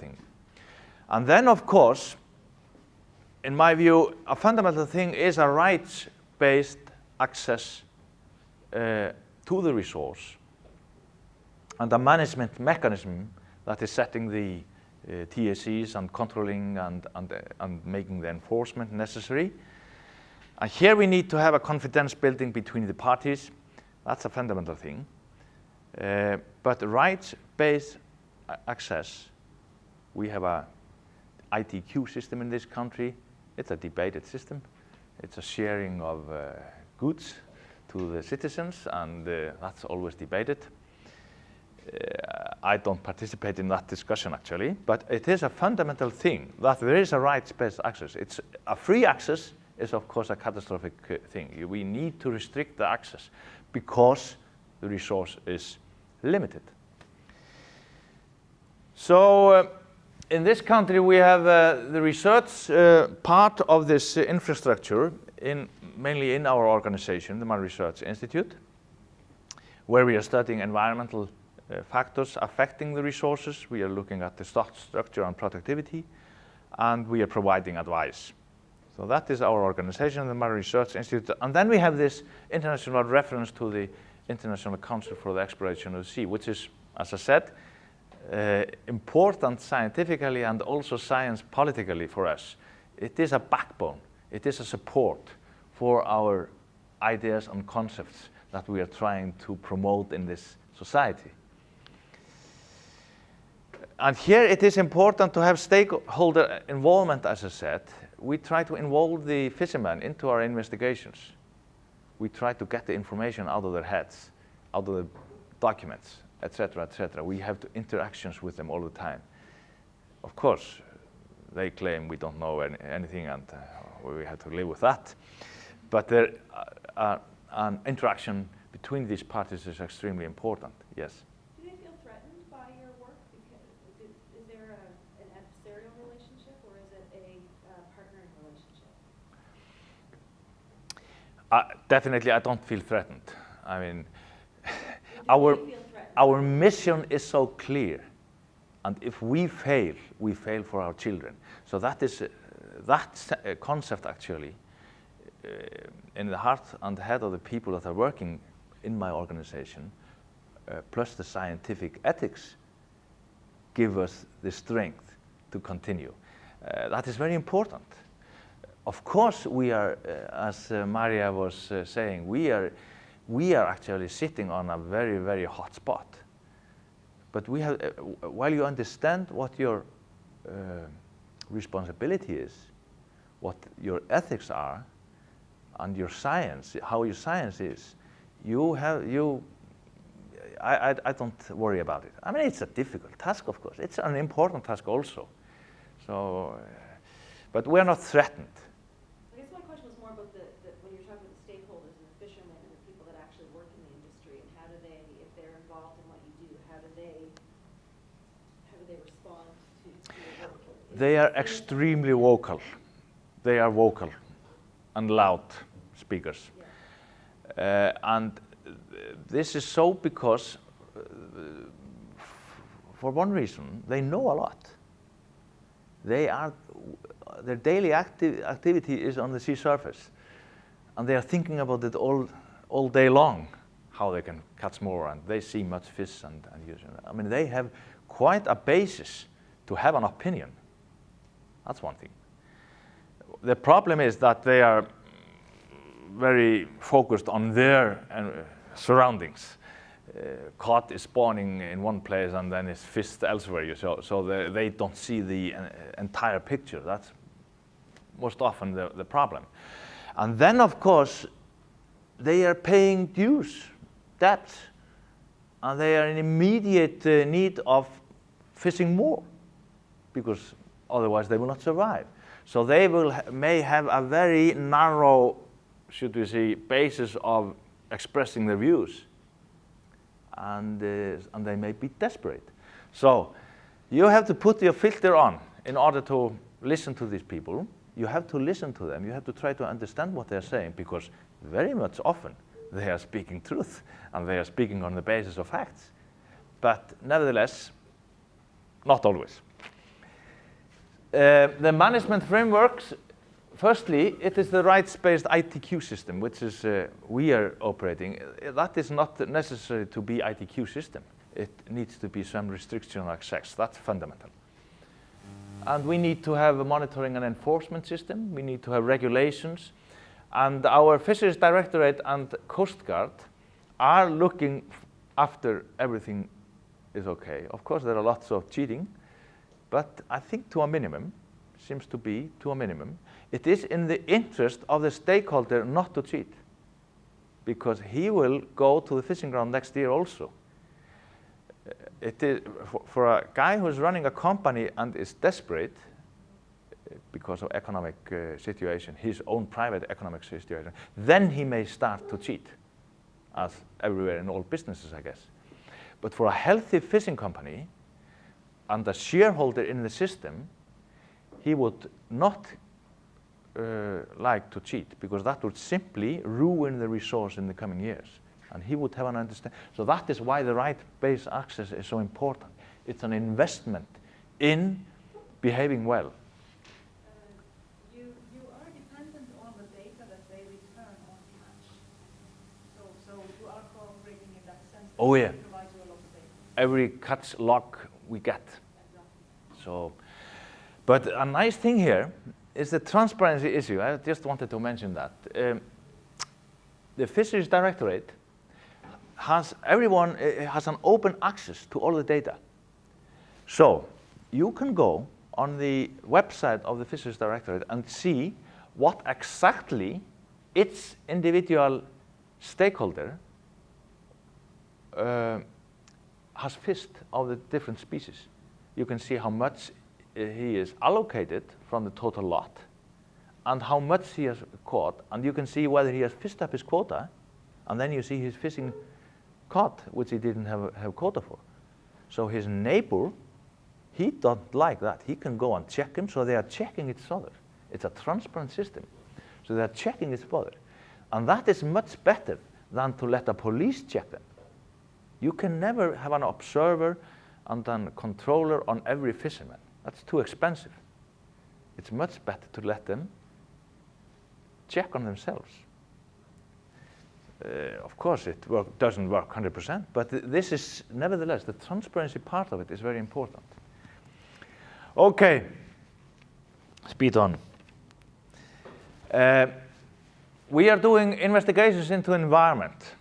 thing. And then, of course, in my view, a fundamental thing is a rights-based access to the resource and a management mechanism that is setting the TACs and controlling and making the enforcement necessary. And here we need to have a confidence building between the parties. That's a fundamental thing. But rights-based access, we have a ITQ system in this country. It's a debated system. It's a sharing of goods to the citizens, and that's always debated. I don't participate in that discussion actually, but it is a fundamental thing that there is a rights-based access. It's a free access is of course a catastrophic thing. We need to restrict the access because the resource is limited. So in this country we have the research part of this infrastructure mainly in our organization, the Marine Research Institute, where we are studying environmental factors affecting the resources. We are looking at the structure and productivity, and we are providing advice. So that is our organization, the Marine Research Institute. And then we have this international reference to the International Council for the Exploration of the Sea, which is, as I said, important scientifically and also science politically for us. It is a backbone. It is a support for our ideas and concepts that we are trying to promote in this society. And here it is important to have stakeholder involvement, as I said. We try to involve the fishermen into our investigations. We try to get the information out of their heads, out of the documents, etc., etc. We have interactions with them all the time. Of course, they claim we don't know anything, and we have to live with that. But there, an interaction between these parties is extremely important, yes. Do they feel threatened by your work? Is there an adversarial relationship, or is it a partnering relationship? Definitely, I don't feel threatened. I mean, our mission is so clear, and if we fail for our children. So that is that concept actually in the heart and head of the people that are working in my organization, plus the scientific ethics, give us the strength to continue. That is very important. Of course, we are, as Maria was saying, we are actually sitting on a very, very hot spot. But we have, while you understand what your responsibility is, what your ethics are, and your science, how your science is, I don't worry about it. I mean, it's a difficult task, of course. It's an important task also. So, but we're not threatened. I guess my question was more about when you're talking about the stakeholders and the fishermen and the people that actually work in the industry, and how do they, if they're involved in what you do, how do they respond to your work? They are extremely vocal. They are vocal and loud speakers. Yeah. And this is so because, for one reason, they know a lot. Their daily activity is on the sea surface, and they are thinking about it all day long, how they can catch more, and they see much fish and use it. I mean, they have quite a basis to have an opinion. That's one thing. The problem is that they are very focused on their surroundings. Cod is spawning in one place and then is fished elsewhere, so they don't see the entire picture. That's most often the problem. And then, of course, they are paying dues, debts, and they are in immediate need of fishing more, because otherwise they will not survive. So they may have a very narrow, should we say, basis of expressing their views, and they may be desperate. So you have to put your filter on in order to listen to these people. You have to listen to them. You have to try to understand what they're saying, because very much often they are speaking truth, and they are speaking on the basis of facts. But nevertheless, not always. The management frameworks, firstly, it is the rights-based ITQ system, which is we are operating. That is not necessary to be ITQ system. It needs to be some restriction on access. That's fundamental. And we need to have a monitoring and enforcement system. We need to have regulations. And our Fisheries Directorate and Coast Guard are looking after everything is okay. Of course, there are lots of cheating, but I think to a minimum, seems to be to a minimum. It is in the interest of the stakeholder not to cheat, because he will go to the fishing ground next year also. It is for a guy who's running a company and is desperate because of economic situation, his own private economic situation, then he may start to cheat, as everywhere in all businesses, I guess. But for a healthy fishing company and a shareholder in the system, he would not like to cheat, because that would simply ruin the resource in the coming years. And he would have an understanding. So that is why the right-based access is so important. It's an investment in behaving well. You are dependent on the data that they return on catch. So you are cooperating in that sense. Oh yeah. They provide you a lot of data. Every catch log we get. Exactly. So, but a nice thing here is the transparency issue. I just wanted to mention that. The Fisheries Directorate has has an open access to all the data. So you can go on the website of the Fisheries Directorate and see what exactly its individual stakeholder has fished of the different species. You can see how much he is allocated from the total lot and how much he has caught, and you can see whether he has fished up his quota, and then you see his fishing caught, which he didn't have quota for. So his neighbor, he don't like that. He can go and check him, so they are checking each other. It's a transparent system. So they are checking each other. And that is much better than to let the police check them. You can never have an observer and a controller on every fisherman. That's too expensive. It's much better to let them check on themselves. Of course, it doesn't work 100%, but this is, nevertheless, the transparency part of it is very important. Okay, speed on. We are doing investigations into environment.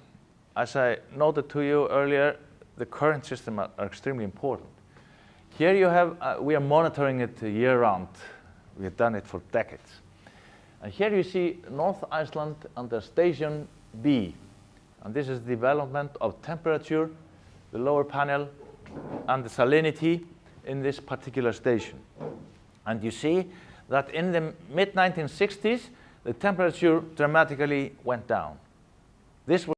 As I noted to you earlier, the current system are extremely important. Here you have, we are monitoring it year-round. We have done it for decades. And here you see North Iceland under Station B. And this is the development of temperature, the lower panel, and the salinity in this particular station. And you see that in the mid-1960s, the temperature dramatically went down. This was